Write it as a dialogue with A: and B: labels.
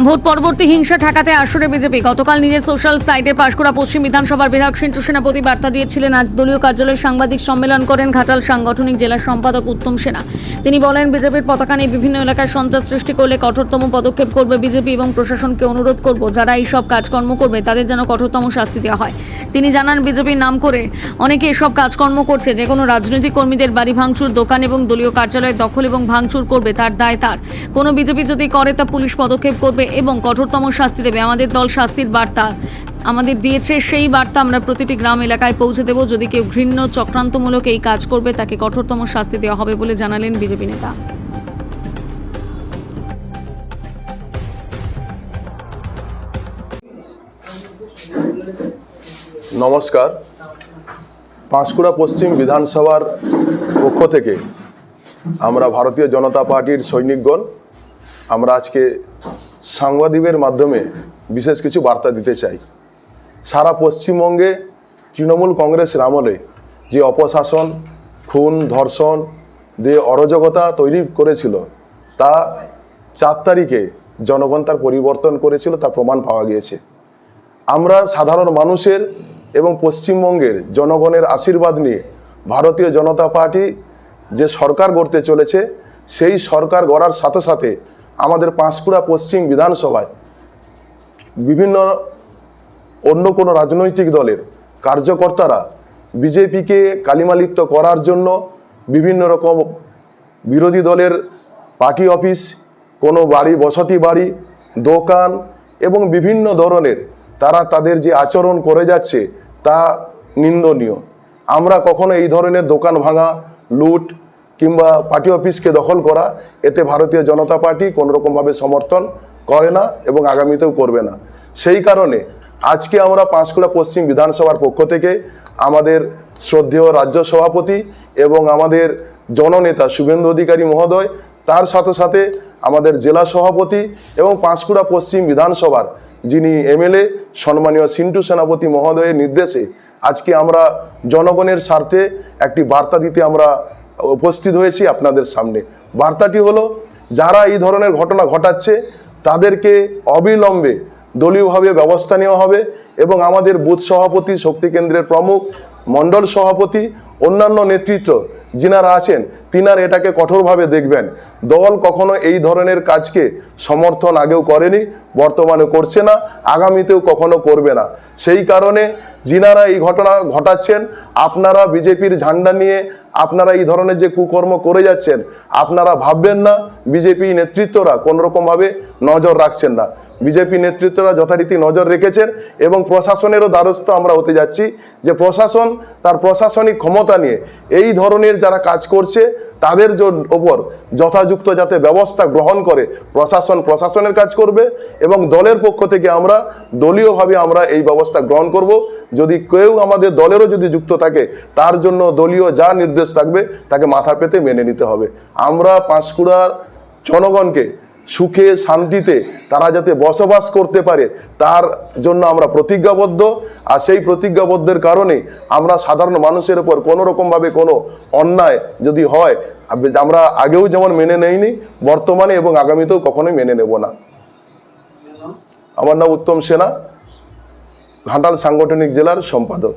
A: Vote পরবর্তী হিংসা ঠেকাতে আসরে বিজেপি গতকাল নিজের সোশ্যাল সাইটে পাঁশকুড়া পশ্চিম বিধানসভার বিধায়ক সিন্টু সেনাপতি বার্তা দিয়েছিলেন। আজ দলীয় কার্যালয়ে সাংবাদিক সম্মেলন করেন ঘাটাল সাংগঠনিক জেলা সম্পাদক উত্তম সেনা। তিনি বলেন, বিজেপির পতাকা নিয়ে বিভিন্ন এলাকায় সন্ত্রাস সৃষ্টি করলে কঠোরতম পদক্ষেপ করবে বিজেপি এবং প্রশাসনকে অনুরোধ করব, যারা এই সব কাজকর্ম করবে তাদের যেন কঠোরতম শাস্তি দেওয়া হয়। তিনি জানান, বিজেপির নাম করে অনেকে এসব কাজকর্ম করছে। যে কোনো রাজনৈতিক কর্মীদের বাড়ি ভাঙচুর, দোকান এবং দলীয় কার্যালয় দখল এবং ভাঙচুর করবে, তার দায় তার। কোনো বিজেপি যদি করে তা পুলিশ পদক্ষেপ করবে এবং কঠোরতম শাস্তি দেবে। আমাদের দল শাস্তির বার্তা আমাদের দিয়েছে, সেই বার্তা আমরা প্রতিটি গ্রাম এলাকায় পৌঁছে দেব। যদি কেউ ঘৃণ্য চক্রান্তমূলক এই কাজ করবে তাকে কঠোরতম শাস্তি দেওয়া হবে বলে জানালেন বিজেপি নেতা।
B: নমস্কার। পাঁশকুড়া পশ্চিম বিধানসভার পক্ষ থেকে আমরা ভারতীয় জনতা পার্টির সৈনিকগণ আমরা আজকে সাংবাদিকের মাধ্যমে বিশেষ কিছু বার্তা দিতে চাই। সারা পশ্চিমবঙ্গে তৃণমূল কংগ্রেসের আমলে যে অপশাসন, খুন, ধর্ষণ দিয়ে অরাজকতা তৈরি করেছিল, তা 4 তারিখে জনগণ তার পরিবর্তন করেছিল, তার প্রমাণ পাওয়া গিয়েছে। আমরা সাধারণ মানুষের এবং পশ্চিমবঙ্গের জনগণের আশীর্বাদ নিয়ে ভারতীয় জনতা পার্টি যে সরকার গড়তে চলেছে, সেই সরকার গড়ার সাথে সাথে আমাদের পাঁশকুড়া পশ্চিম বিধানসভায় বিভিন্ন অন্য কোনো রাজনৈতিক দলের কার্যকর্তারা বিজেপিকে কালিমালিপ্ত করার জন্য বিভিন্ন রকম বিরোধী দলের পার্টি অফিস, কোনো বাড়ি, বসতি বাড়ি, দোকান এবং বিভিন্ন ধরনের তারা তাদের যে আচরণ করে যাচ্ছে তা নিন্দনীয়। আমরা কখনো এই ধরনের দোকান ভাঙা, লুট কিংবা পার্টি অফিসকে দখল করা, এতে ভারতীয় জনতা পার্টি কোনোরকমভাবে সমর্থন করে না এবং আগামীতেও করবে না। সেই কারণে আজকে আমরা পাঁশকুড়া পশ্চিম বিধানসভার পক্ষ থেকে আমাদের শ্রদ্ধেয় রাজ্য সভাপতি এবং আমাদের জননেতা শুভেন্দু অধিকারী মহোদয়, তার সাথে সাথে আমাদের জেলা সভাপতি এবং পাঁশকুড়া পশ্চিম বিধানসভার যিনি এমএলএ সম্মানীয় সিন্টু সেনাপতি মহোদয়ের নির্দেশে আজকে আমরা জনগণের স্বার্থে একটি বার্তা দিতে আমরা উপস্থিত হয়েছি আপনাদের সামনে। বার্তাটি হলো, যারা এই ধরনের ঘটনা ঘটাচ্ছে তাদেরকে অবিলম্বে দলীয়ভাবে ব্যবস্থা নেওয়া হবে এবং আমাদের বুথ সভাপতি, শক্তি কেন্দ্রের প্রমুখ, মণ্ডল সভাপতি, অন্যান্য নেতৃত্ব যিনারা আছেন তিনারা এটাকে কঠোরভাবে দেখবেন। দল কখনো এই ধরনের কাজকে সমর্থন আগেও করেনি, বর্তমানে করছে না, আগামীতেও কখনো করবে না। সেই কারণে যিনারা এই ঘটনা ঘটাচ্ছেন, আপনারা বিজেপির ঝান্ডা নিয়ে আপনারা এই ধরনের যে কুকর্ম করে যাচ্ছেন, আপনারা ভাববেন না বিজেপি নেতৃত্বরা কোনোরকমভাবে নজর রাখছেন না। বিজেপি নেতৃত্বরা যথারীতি নজর রেখেছেন এবং প্রশাসনেরও দ্বারস্থ আমরা হতে যাচ্ছি যে প্রশাসন তার প্রশাসনিক ক্ষমতা নিয়ে এই ধরনের যারা কাজ করছে তাদের ওপর যথাযুক্ত যাতে ব্যবস্থা গ্রহণ করে প্রশাসনের কাজ করবে এবং দলের পক্ষ থেকে আমরা দলীয়ভাবে আমরা এই ব্যবস্থা গ্রহণ করব। যদি কেউ আমাদের দলেরও যদি যুক্ত থাকে, তার জন্য দলীয় যা নির্দেশ থাকবে তাকে মাথা পেতে মেনে নিতে হবে। আমরা পাঁশকুড়ার জনগণকে সুখে শান্তিতে তারা যাতে বসবাস করতে পারে তার জন্য আমরা প্রতিজ্ঞাবদ্ধ। আর সেই প্রতিজ্ঞাবদ্ধের কারণে আমরা সাধারণ মানুষের উপর কোনো রকমভাবে কোনো অন্যায় যদি হয়, আমরা আগেও যেমন মেনে নেইনি, বর্তমানে এবং আগামীতেও কখনোই মেনে নেব না। আমার নাম উত্তম সেনা, ঘাটাল সাংগঠনিক জেলার সম্পাদক।